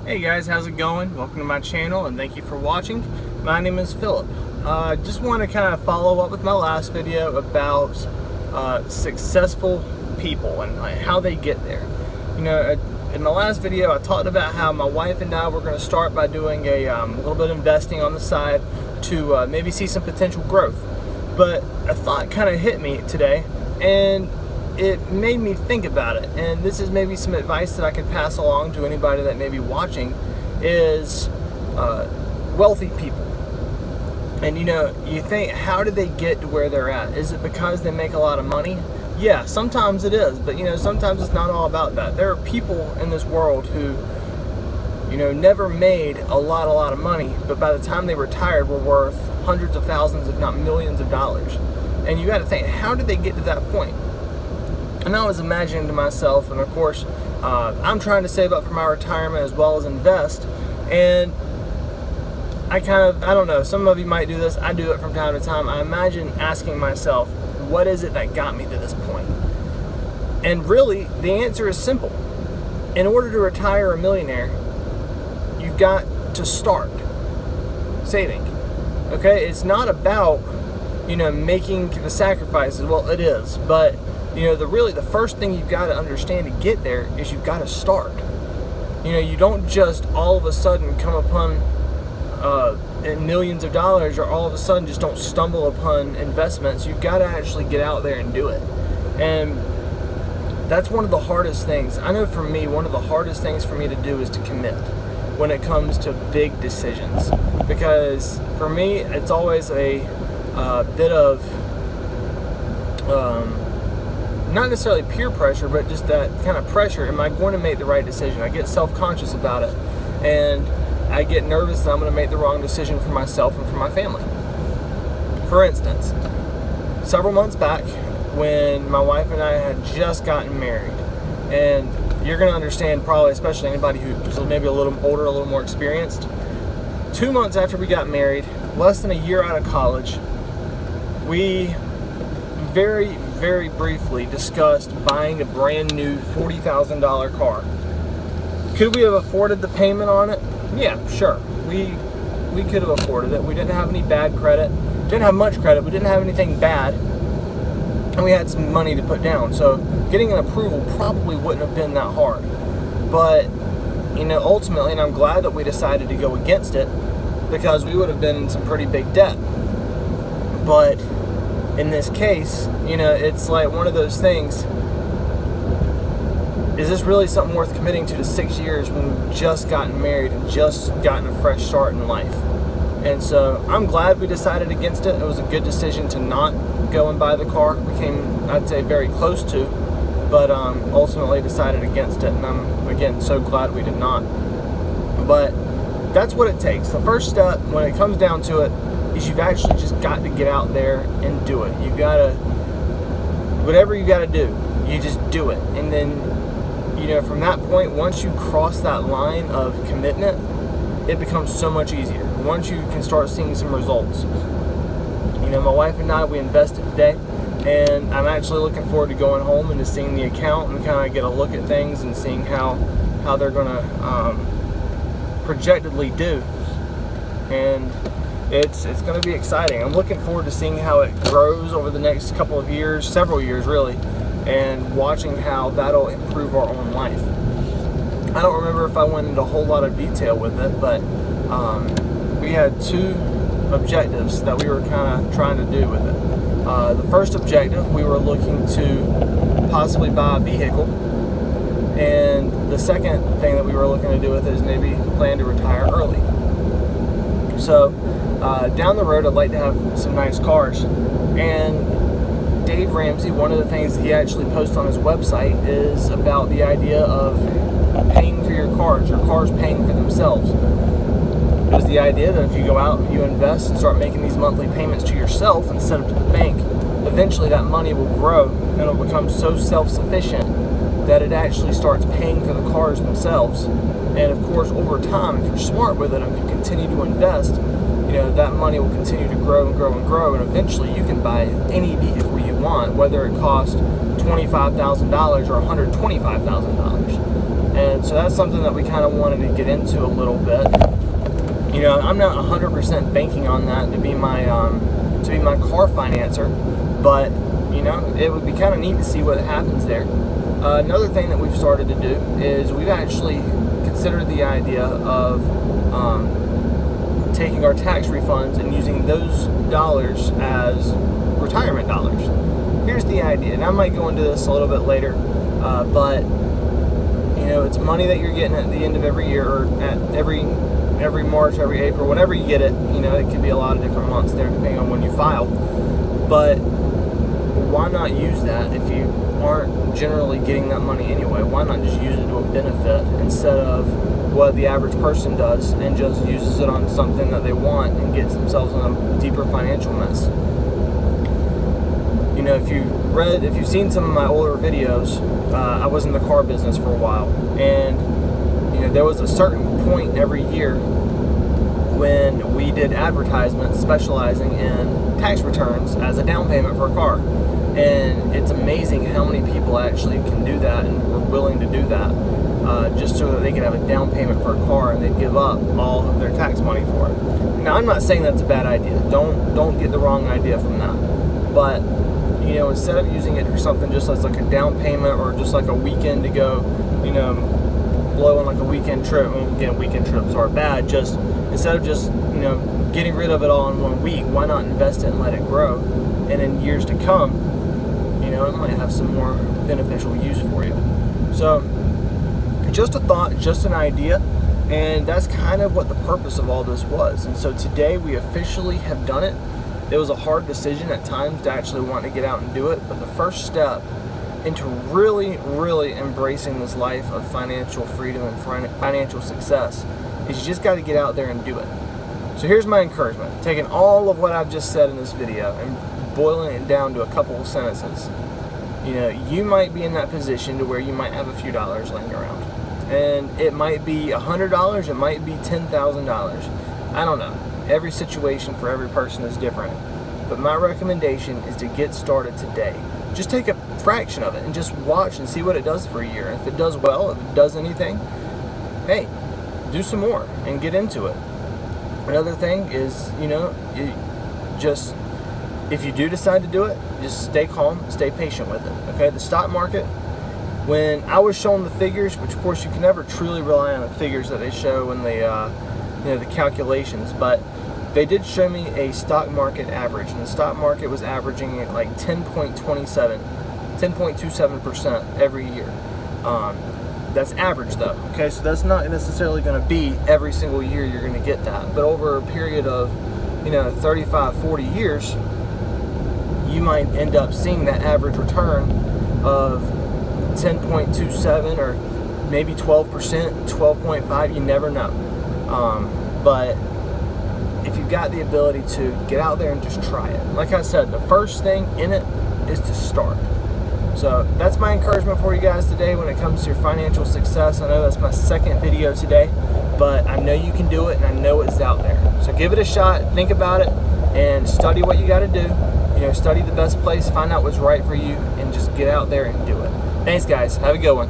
Hey guys, how's it going? Welcome to my channel and thank you for watching. My name is Philip. Just want to kind of follow up with my last video about successful people and how they get there. You know, in my last video I talked about how my wife and I were going to start by doing a little bit of investing on the side to maybe see some potential growth. But a thought kind of hit me today and it made me think about it, and this is maybe some advice that I could pass along to anybody that may be watching, is wealthy people. And you know, you think, how did they get to where they're at? Is it because they make a lot of money? Yeah, sometimes it is, but you know, sometimes it's not all about that. There are people in this world who, you know, never made a lot of money, but by the time they retired were worth hundreds of thousands, if not millions of dollars. And you got to think, how did they get to that point? And I was imagining to myself, and of course, I'm trying to save up for my retirement as well as invest. And I don't know, some of you might do this, I do it from time to time. I imagine asking myself, what is it that got me to this point? And really, the answer is simple. In order to retire a millionaire, you've got to start saving. Okay, it's not about, you know, making the sacrifices. Well, it is, but you know, the first thing you've got to understand to get there is you've got to start. You know, you don't just all of a sudden come upon millions of dollars, or all of a sudden just don't stumble upon investments. You've got to actually get out there and do it. And that's one of the hardest things. I know for me, one of the hardest things for me to do is to commit when it comes to big decisions. Because for me, it's always a bit of not necessarily peer pressure, but just that kind of pressure. Am I going to make the right decision? I get self-conscious about it, and I get nervous that I'm going to make the wrong decision for myself and for my family. For instance, several months back when my wife and I had just gotten married, and you're going to understand probably, especially anybody who's maybe a little older, a little more experienced, 2 months after we got married, less than a year out of college, we very briefly discussed buying a brand new $40,000 car. Could we have afforded the payment on it? Yeah, sure. We could have afforded it. We didn't have any bad credit. Didn't have much credit. We didn't have anything bad. And we had some money to put down. So getting an approval probably wouldn't have been that hard. But, you know, ultimately, and I'm glad that we decided to go against it, because we would have been in some pretty big debt. But in this case, you know, it's like one of those things. Is this really something worth committing to 6 years when we've just gotten married and just gotten a fresh start in life? And so I'm glad we decided against it. It was a good decision to not go and buy the car. We came, I'd say, very close to, but ultimately decided against it. And I'm, again, so glad we did not. But that's what it takes. The first step, when it comes down to it, is you've actually just got to get out there and do it. You gotta, whatever you gotta do, you just do it. And then, you know, from that point, once you cross that line of commitment, it becomes so much easier. Once you can start seeing some results. You know, my wife and I, we invested today, and I'm actually looking forward to going home and to seeing the account and kind of get a look at things and seeing how they're gonna projectedly do. And it's going to be exciting. I'm looking forward to seeing how it grows over the next couple of years, several years really, and watching how that'll improve our own life. I don't remember if I went into a whole lot of detail with it, but we had two objectives that we were kind of trying to do with it. The first objective, we were looking to possibly buy a vehicle, and the second thing that we were looking to do with it is maybe plan to retire early. So down the road, I'd like to have some nice cars. And Dave Ramsey, one of the things that he actually posts on his website is about the idea of paying for your cars paying for themselves. It was the idea that if you go out and you invest and start making these monthly payments to yourself instead of to the bank, eventually that money will grow and it'll become so self-sufficient that it actually starts paying for the cars themselves. And of course, over time, if you're smart with it and you continue to invest, you know, that money will continue to grow and grow and grow, and eventually you can buy any vehicle you want, whether it costs $25,000 or $125,000. And so that's something that we kind of wanted to get into a little bit. You know, I'm not 100% banking on that to be my car financer, but you know, it would be kind of neat to see what happens there. Another thing that we've started to do is we've actually considered the idea of taking our tax refunds and using those dollars as retirement dollars. Here's the idea, and I might go into this a little bit later, but you know, it's money that you're getting at the end of every year, or at every March, every April, whenever you get it. You know, it could be a lot of different months there depending on when you file. But why not use that if you aren't generally getting that money anyway? Why not just use it to a benefit instead of what the average person does and just uses it on something that they want and gets themselves in a deeper financial mess? You know, if you've seen some of my older videos, I was in the car business for a while, and you know, there was a certain point every year when we did advertisements specializing in tax returns as a down payment for a car. And it's amazing how many people actually can do that and were willing to do that just so that they could have a down payment for a car, and they'd give up all of their tax money for it. Now, I'm not saying that's a bad idea. Don't get the wrong idea from that. But you know, instead of using it for something just as like a down payment or just like a weekend to go, you know, blow on like a weekend trip. Well, again, weekend trips are bad. Just instead of just, you know, getting rid of it all in 1 week, why not invest it and let it grow? And in years to come, you know, it might have some more beneficial use for you. So, just a thought, just an idea, and that's kind of what the purpose of all this was. And so today we officially have done it. It was a hard decision at times to actually want to get out and do it, but the first step into really, really embracing this life of financial freedom and financial success is you just got to get out there and do it. So here's my encouragement, taking all of what I've just said in this video and boiling it down to a couple of sentences. You know, you might be in that position to where you might have a few dollars laying around, and it might be $100, it might be $10,000. I don't know. Every situation for every person is different. But my recommendation is to get started today. Just take a fraction of it and just watch and see what it does for a year. If it does well, if it does anything, hey, do some more and get into it. Another thing is, you know, if you do decide to do it, just stay calm, stay patient with it. Okay, the stock market, when I was shown the figures, which of course you can never truly rely on the figures that they show when they, you know, the calculations, but they did show me a stock market average, and the stock market was averaging at like 10.27% every year. That's average though, okay? So that's not necessarily going to be every single year you're going to get that, but over a period of, you know, 35, 40 years, you might end up seeing that average return of 10.27 or maybe 12%, 12.5, you never know. But if you've got the ability to get out there and just try it, like I said, the first thing in it is to start. So that's my encouragement for you guys today when it comes to your financial success. I know that's my second video today, but I know you can do it, and I know it's out there. So give it a shot, think about it, and study what you got to do. You know, study the best place, find out what's right for you, and just get out there and do it. Thanks, guys. Have a good one.